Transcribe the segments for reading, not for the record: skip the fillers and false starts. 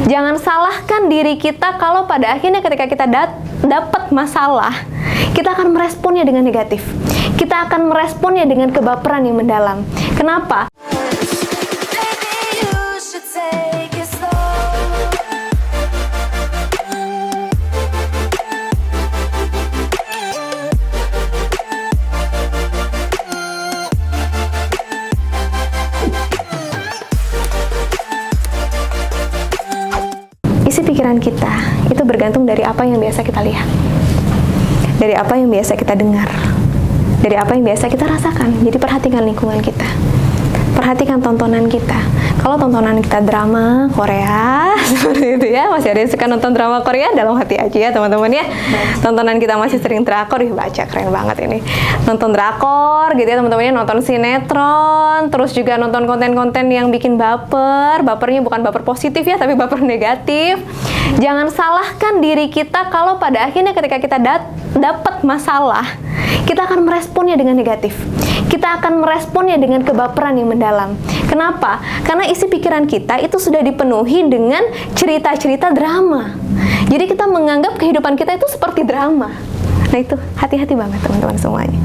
Jangan salahkan diri kita kalau pada akhirnya ketika kita dapat masalah, kita akan meresponnya dengan negatif. Kita akan meresponnya dengan kebaperan yang mendalam. Kenapa? Isi pikiran kita itu bergantung dari apa yang biasa kita lihat, dari apa yang biasa kita dengar, dari apa yang biasa kita rasakan. Jadi perhatikan lingkungan kita, perhatikan tontonan kita. Kalau tontonan kita drama Korea seperti itu ya, masih ada yang suka nonton drama Korea, dalam hati aja ya teman-teman ya. Tontonan kita masih sering drakor, baca keren banget ini. Nonton drakor gitu ya teman-teman ya, nonton sinetron, terus juga nonton konten-konten yang bikin baper. Bapernya bukan baper positif ya, tapi baper negatif. Jangan salahkan diri kita kalau pada akhirnya ketika kita dapat masalah, kita akan meresponnya dengan negatif. Kita akan meresponnya dengan kebaperan yang mendalam. Kenapa? Karena isi pikiran kita itu sudah dipenuhi dengan cerita-cerita drama. Jadi kita menganggap kehidupan kita itu seperti drama. Nah itu, hati-hati banget teman-teman semuanya.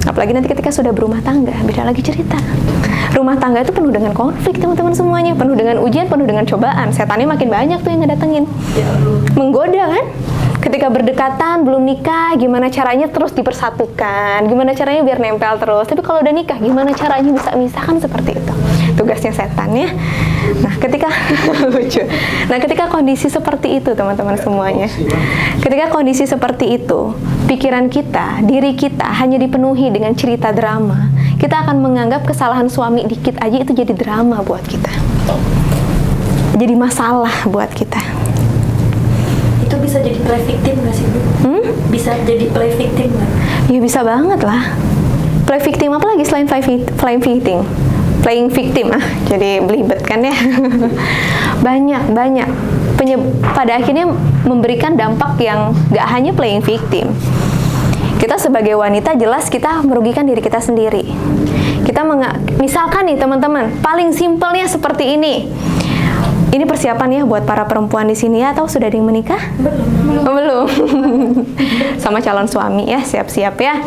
Apalagi nanti ketika sudah berumah tangga, beda lagi cerita. Rumah tangga itu penuh dengan konflik teman-teman semuanya, penuh dengan ujian, penuh dengan cobaan. Setannya makin banyak tuh yang ngedatengin. Menggoda kan? Ketika berdekatan, belum nikah, gimana caranya terus dipersatukan, gimana caranya biar nempel terus. Tapi kalau udah nikah, gimana caranya bisa memisahkan, seperti itu tugasnya setan ya. Nah ketika lucu, nah ketika kondisi seperti itu teman-teman semuanya, ketika kondisi seperti itu, pikiran kita, diri kita hanya dipenuhi dengan cerita drama, kita akan menganggap kesalahan suami dikit aja itu jadi drama buat kita, jadi masalah buat kita. Itu bisa jadi play victim nggak sih Bu? Bisa jadi play victim nggak? Ya bisa banget lah. Play victim apa lagi selain play victim? Playing victim jadi belibet kan ya. banyak pada akhirnya memberikan dampak yang gak hanya playing victim. Kita sebagai wanita jelas kita merugikan diri kita sendiri. Kita misalkan nih teman-teman, paling simpelnya seperti ini. Ini persiapan ya buat para perempuan di sini ya, atau sudah ada yang menikah? Belum. Sama calon suami ya, siap-siap ya.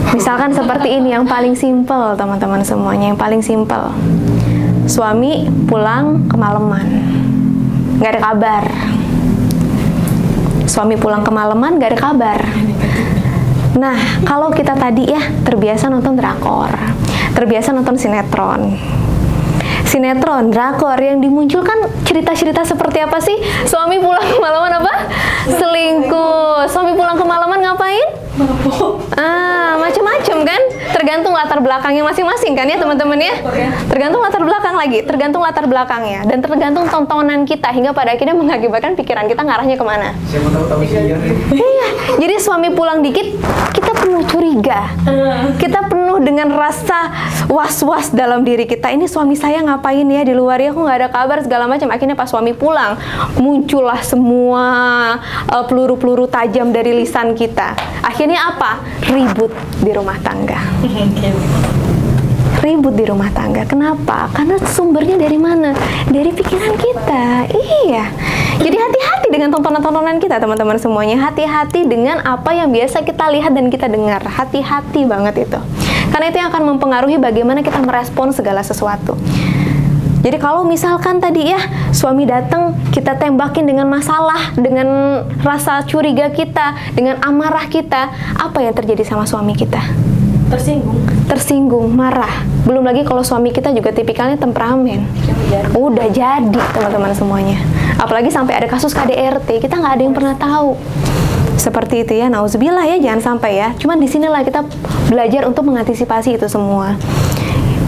Misalkan seperti ini, yang paling simpel teman-teman semuanya, yang paling simpel. Suami pulang kemalaman, nggak ada kabar. Suami pulang kemalaman, nggak ada kabar. Nah, kalau kita tadi ya terbiasa nonton drakor, terbiasa nonton sinetron, drakor yang dimunculkan cerita-cerita seperti apa sih? Suami pulang kemalaman apa? Selingkuh. Suami pulang kemalaman ngapain? Macam-macam kan? Tergantung latar belakangnya masing-masing kan ya teman-teman ya? Tergantung latar belakang lagi, tergantung latar belakangnya, dan tergantung tontonan kita hingga pada akhirnya mengakibatkan pikiran kita ngarahnya kemana. Iya, jadi suami pulang dikit, kita penuh curiga, kita penuh dengan rasa was-was dalam diri kita. Ini suami saya ngapain ya di luar ya? Kok nggak ada kabar segala macam. Akhirnya pas suami pulang, muncullah semua peluru-peluru tajam dari lisan kita. Akhirnya apa? Ribut di rumah tangga. Ribut di rumah tangga. Kenapa? Karena sumbernya dari mana? Dari pikiran kita. Iya. Jadi hati-hati dengan tontonan-tontonan kita teman-teman semuanya. Hati-hati dengan apa yang biasa kita lihat dan kita dengar. Hati-hati banget itu. Karena itu yang akan mempengaruhi bagaimana kita merespon segala sesuatu. Jadi kalau misalkan tadi ya suami datang, kita tembakin dengan masalah, dengan rasa curiga kita, dengan amarah kita, apa yang terjadi sama suami kita? Tersinggung, marah. Belum lagi kalau suami kita juga tipikalnya temperamen. Udah jadi teman-teman semuanya. Apalagi sampai ada kasus KDRT, kita nggak ada yang pernah tahu. Seperti itu ya, nauzubillah ya, jangan sampai ya. Cuman disinilah kita belajar untuk mengantisipasi itu semua.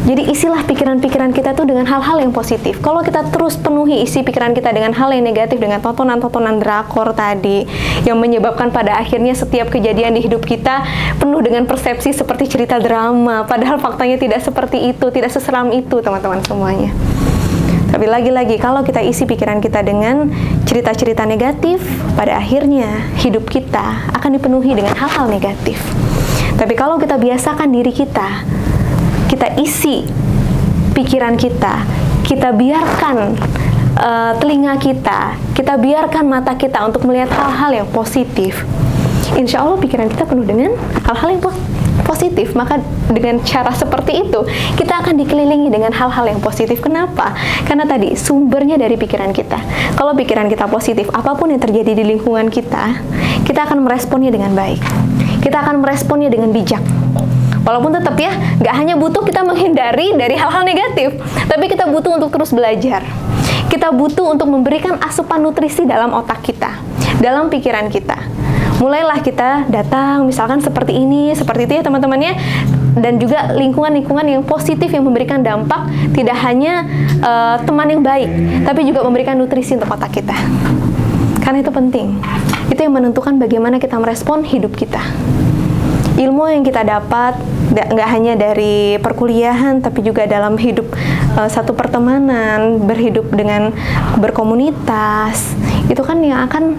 Jadi isilah pikiran-pikiran kita tuh dengan hal-hal yang positif. Kalau kita terus penuhi isi pikiran kita dengan hal yang negatif, dengan tontonan-tontonan drakor tadi, yang menyebabkan pada akhirnya setiap kejadian di hidup kita penuh dengan persepsi seperti cerita drama, padahal faktanya tidak seperti itu, tidak seseram itu teman-teman semuanya. Tapi lagi-lagi kalau kita isi pikiran kita dengan cerita-cerita negatif, pada akhirnya hidup kita akan dipenuhi dengan hal-hal negatif. Tapi kalau kita biasakan diri kita isi pikiran kita biarkan telinga kita biarkan mata kita untuk melihat hal-hal yang positif, insya Allah pikiran kita penuh dengan hal-hal yang positif. Maka dengan cara seperti itu kita akan dikelilingi dengan hal-hal yang positif. Kenapa? Karena tadi sumbernya dari pikiran kita. Kalau pikiran kita positif, apapun yang terjadi di lingkungan kita akan meresponnya dengan baik, kita akan meresponnya dengan bijak. Walaupun tetap ya, nggak hanya butuh kita menghindari dari hal-hal negatif, tapi kita butuh untuk terus belajar. Kita butuh untuk memberikan asupan nutrisi dalam otak kita, dalam pikiran kita. Mulailah kita datang, misalkan seperti ini, seperti itu ya teman-teman ya. Dan juga lingkungan-lingkungan yang positif yang memberikan dampak, tidak hanya teman yang baik, tapi juga memberikan nutrisi untuk otak kita. Karena itu penting. Itu yang menentukan bagaimana kita merespon hidup kita. Ilmu yang kita dapat nggak hanya dari perkuliahan, tapi juga dalam hidup satu pertemanan, berhidup dengan berkomunitas, itu kan yang akan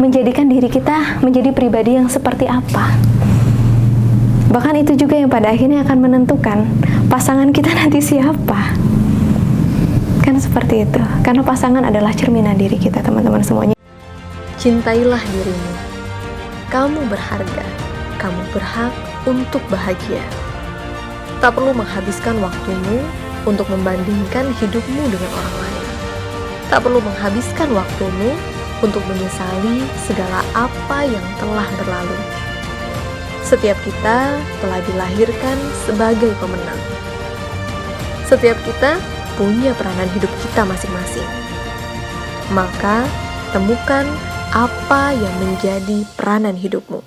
menjadikan diri kita menjadi pribadi yang seperti apa. Bahkan itu juga yang pada akhirnya akan menentukan pasangan kita nanti siapa. Kan seperti itu. Karena pasangan adalah cerminan diri kita, teman-teman semuanya. Cintailah dirimu. Kamu berharga. Kamu berhak untuk bahagia. Tak perlu menghabiskan waktumu untuk membandingkan hidupmu dengan orang lain. Tak perlu menghabiskan waktumu untuk menyesali segala apa yang telah berlalu. Setiap kita telah dilahirkan sebagai pemenang. Setiap kita punya peranan hidup kita masing-masing. Maka, temukan apa yang menjadi peranan hidupmu.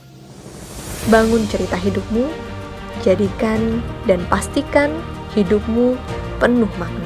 Bangun cerita hidupmu, jadikan dan pastikan hidupmu penuh makna.